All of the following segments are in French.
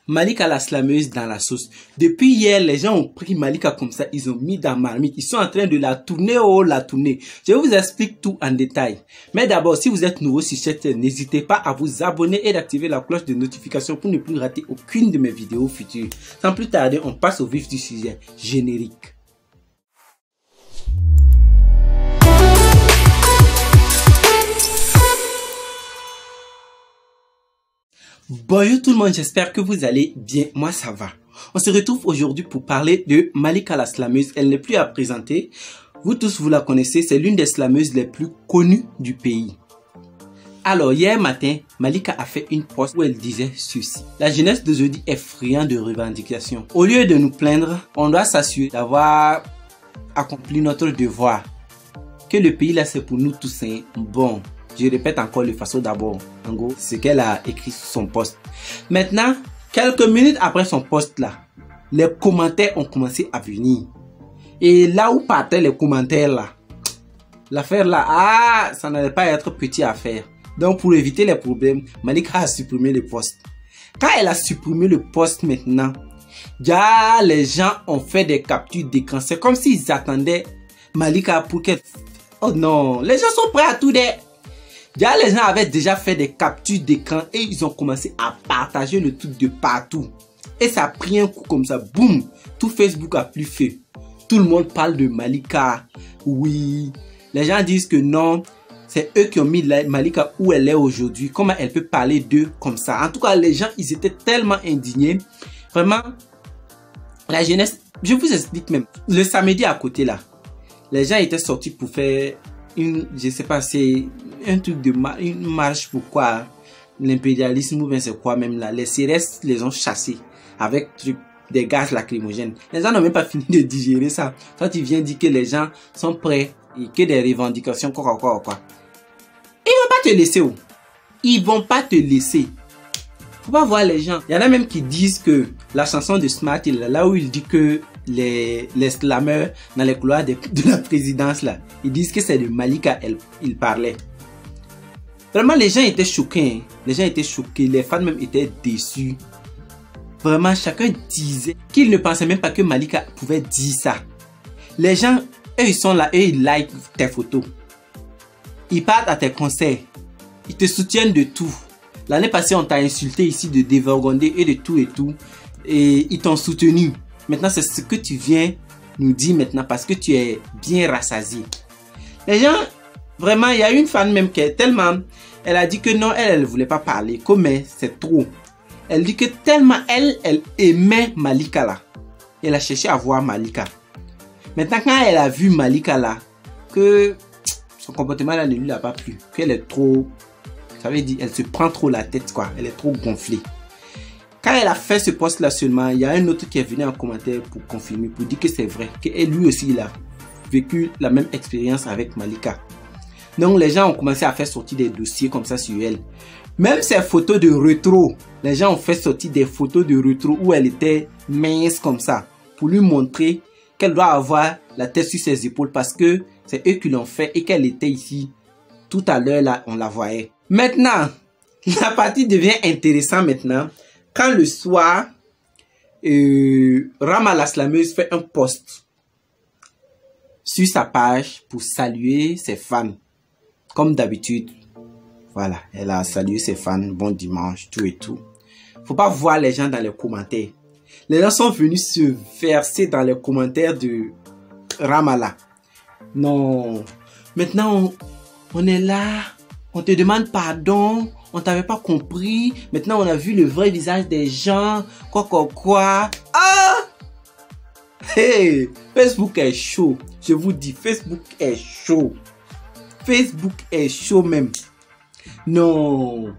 Malika la slameuse dans la sauce. Depuis hier, les gens ont pris Malika comme ça, ils ont mis dans marmite. Ils sont en train de la tourner, la tourner. Je vous explique tout en détail. Mais d'abord, si vous êtes nouveau sur cette chaîne, n'hésitez pas à vous abonner et d'activer la cloche de notification pour ne plus rater aucune de mes vidéos futures. Sans plus tarder, on passe au vif du sujet. Générique. Bonjour tout le monde, j'espère que vous allez bien, moi ça va. On se retrouve aujourd'hui pour parler de Malika la slameuse, elle n'est plus à présenter. Vous tous vous la connaissez, c'est l'une des slameuses les plus connues du pays. Alors hier matin, Malika a fait une post où elle disait ceci. La jeunesse d'aujourd'hui est friande de revendications. Au lieu de nous plaindre, on doit s'assurer d'avoir accompli notre devoir. Que le pays là c'est pour nous tous, hein. Bon. Je répète encore le façon d'abord. En gros, ce qu'elle a écrit sur son post. Maintenant, quelques minutes après son post là, les commentaires ont commencé à venir. Et là où partaient les commentaires là, l'affaire là, ça n'allait pas être petit à faire. Donc pour éviter les problèmes, Malika a supprimé le post. Quand elle a supprimé le post maintenant, déjà les gens ont fait des captures d'écran. C'est comme s'ils attendaient Malika pour qu'elle... Oh non, les gens sont prêts à tout dire. Déjà, les gens avaient déjà fait des captures d'écran et ils ont commencé à partager le truc de partout. Et ça a pris un coup comme ça, boum, tout Facebook a pris feu. Tout le monde parle de Malika. Oui, les gens disent que non, c'est eux qui ont mis Malika où elle est aujourd'hui. Comment elle peut parler d'eux comme ça? En tout cas, les gens, ils étaient tellement indignés. Vraiment, la jeunesse, je vous explique même. Le samedi à côté là, les gens étaient sortis pour faire une, je sais pas, c'est un truc de une marche pour quoi, l'impérialisme ou bien c'est quoi même là. Les CRS les ont chassés avec des gaz lacrymogènes. Les gens n'ont même pas fini de digérer ça. Quand tu viens dire que les gens sont prêts et que des revendications quoi. Ils vont pas te laisser. Ils vont pas te laisser. Faut pas voir les gens. Il y en a même qui disent que la chanson de Smart, là où il dit que les slameurs dans les couloirs de la présidence là, ils disent que c'est de Malika il parlait. Vraiment les gens étaient choqués, hein. Les gens étaient choqués, les fans même étaient déçus. Vraiment chacun disait qu'il ne pensait même pas que Malika pouvait dire ça. Les gens, eux ils sont là, eux ils like tes photos. Ils partent à tes concerts. Ils te soutiennent de tout. L'année passée on t'a insulté ici de dévergonder et de tout et tout. Et ils t'ont soutenu. Maintenant, c'est ce que tu viens nous dire maintenant parce que tu es bien rassasié. Les gens, vraiment, il y a une fan même qui est tellement... Elle a dit que non, elle ne voulait pas parler. Comme c'est trop. Elle dit que tellement elle aimait Malika là. Elle a cherché à voir Malika. Maintenant, quand elle a vu Malika là, que son comportement là ne lui a pas plu. Qu'elle est trop... Ça veut dire, elle se prend trop la tête quoi. Elle est trop gonflée. Quand elle a fait ce post là seulement, il y a un autre qui est venu en commentaire pour confirmer, pour dire que c'est vrai, que lui aussi il a vécu la même expérience avec Malika. Donc les gens ont commencé à faire sortir des dossiers comme ça sur elle. Même ses photos de rétro, les gens ont fait sortir des photos de rétro où elle était mince comme ça, pour lui montrer qu'elle doit avoir la tête sur ses épaules parce que c'est eux qui l'ont fait et qu'elle était ici. Tout à l'heure là, on la voyait. Maintenant, la partie devient intéressante maintenant. Quand le soir, Rama la slameuse fait un post sur sa page pour saluer ses fans. Comme d'habitude, voilà, elle a salué ses fans, bon dimanche, tout et tout. Faut pas voir les gens dans les commentaires. Les gens sont venus se verser dans les commentaires de Rama là. Non, maintenant on est là, on te demande pardon. On t'avait pas compris. Maintenant, on a vu le vrai visage des gens. Quoi. Ah! Hey! Facebook est chaud. Je vous dis, Facebook est chaud. Facebook est chaud même. Non.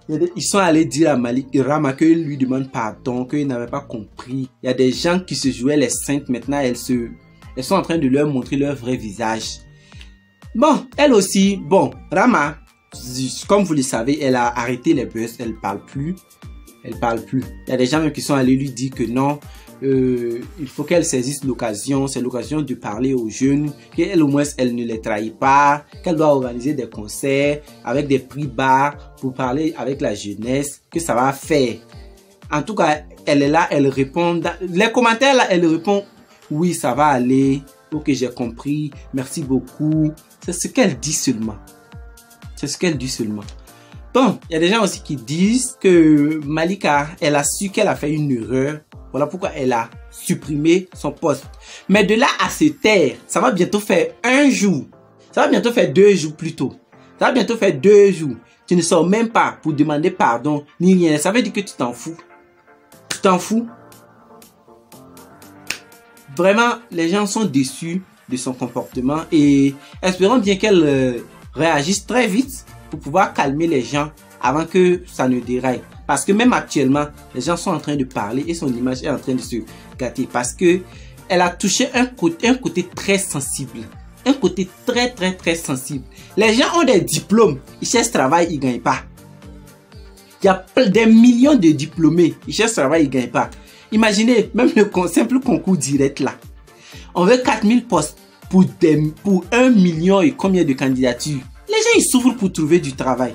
Ils sont allés dire à Rama qu'il lui demande pardon, qu'il n'avait pas compris. Il y a des gens qui se jouaient les saintes. Maintenant, elles sont en train de leur montrer leur vrai visage. Bon, elle aussi. Bon, Rama... Comme vous le savez, elle a arrêté les buzz, elle parle plus. Il y a des gens même qui sont allés lui dire que non, il faut qu'elle saisisse l'occasion, c'est l'occasion de parler aux jeunes, qu'elle au moins elle ne les trahit pas, qu'elle doit organiser des concerts avec des prix bas pour parler avec la jeunesse, que ça va faire. En tout cas, elle est là, elle répond. Les commentaires là, elle répond oui, ça va aller. Ok, j'ai compris. Merci beaucoup. C'est ce qu'elle dit seulement. C'est ce qu'elle dit seulement. Bon, il y a des gens aussi qui disent que Malika, elle a su qu'elle a fait une erreur. Voilà pourquoi elle a supprimé son poste. Mais de là à se taire, ça va bientôt faire un jour. Ça va bientôt faire 2 jours plus tôt. Ça va bientôt faire 2 jours. Tu ne sors même pas pour demander pardon, ni rien. Ça veut dire que tu t'en fous. Tu t'en fous. Vraiment, les gens sont déçus de son comportement et espérons bien qu'elle réagisse très vite pour pouvoir calmer les gens avant que ça ne déraille. Parce que même actuellement, les gens sont en train de parler et son image est en train de se gâter parce que elle a touché un côté très sensible. Un côté très sensible. Les gens ont des diplômes, ils cherchent travail, ils ne gagnent pas. Il y a des millions de diplômés, ils cherchent travail, ils ne gagnent pas. Imaginez, même le simple concours direct là. On veut 4000 postes pour 1 million et combien de candidatures. Les gens, ils souffrent pour trouver du travail.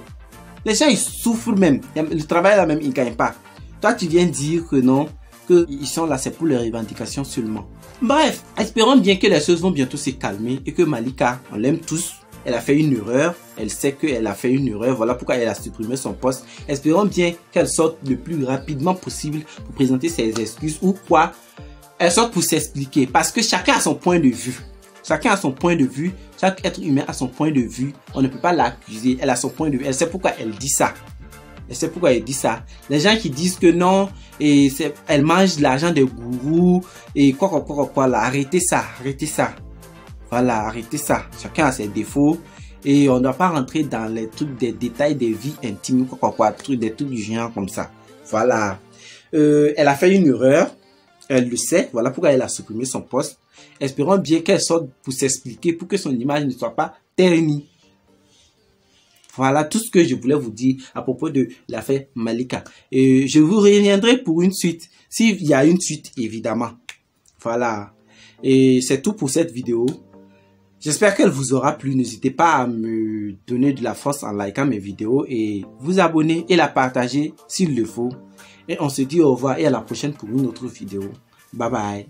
Les gens, ils souffrent même. Le travail là même, ils ne gagnent pas. Toi, tu viens dire que non, qu'ils sont là, c'est pour les revendications seulement. Bref, espérons bien que les choses vont bientôt se calmer et que Malika, on l'aime tous. Elle a fait une erreur, elle sait qu'elle a fait une erreur, voilà pourquoi elle a supprimé son poste. Espérons bien qu'elle sorte le plus rapidement possible pour présenter ses excuses ou quoi. Elle sorte pour s'expliquer parce que chacun a son point de vue. Chacun a son point de vue, chaque être humain a son point de vue. On ne peut pas l'accuser, elle a son point de vue, elle sait pourquoi elle dit ça. Elle sait pourquoi elle dit ça. Les gens qui disent que non, et elle mange l'argent des gourous et quoi là, arrêtez ça, arrêtez ça. Voilà, arrêtez ça. Chacun a ses défauts et on ne doit pas rentrer dans les trucs des détails des vies intimes, des trucs du genre comme ça. Voilà. Elle a fait une erreur. Elle le sait. Voilà pourquoi elle a supprimé son poste. Espérons bien qu'elle sorte pour s'expliquer, pour que son image ne soit pas ternie. Voilà tout ce que je voulais vous dire à propos de l'affaire Malika. Et je vous reviendrai pour une suite. S'il y a une suite, évidemment. Voilà. Et c'est tout pour cette vidéo. J'espère qu'elle vous aura plu. N'hésitez pas à me donner de la force en likant mes vidéos et vous abonner et la partager s'il le faut. Et on se dit au revoir et à la prochaine pour une autre vidéo. Bye bye.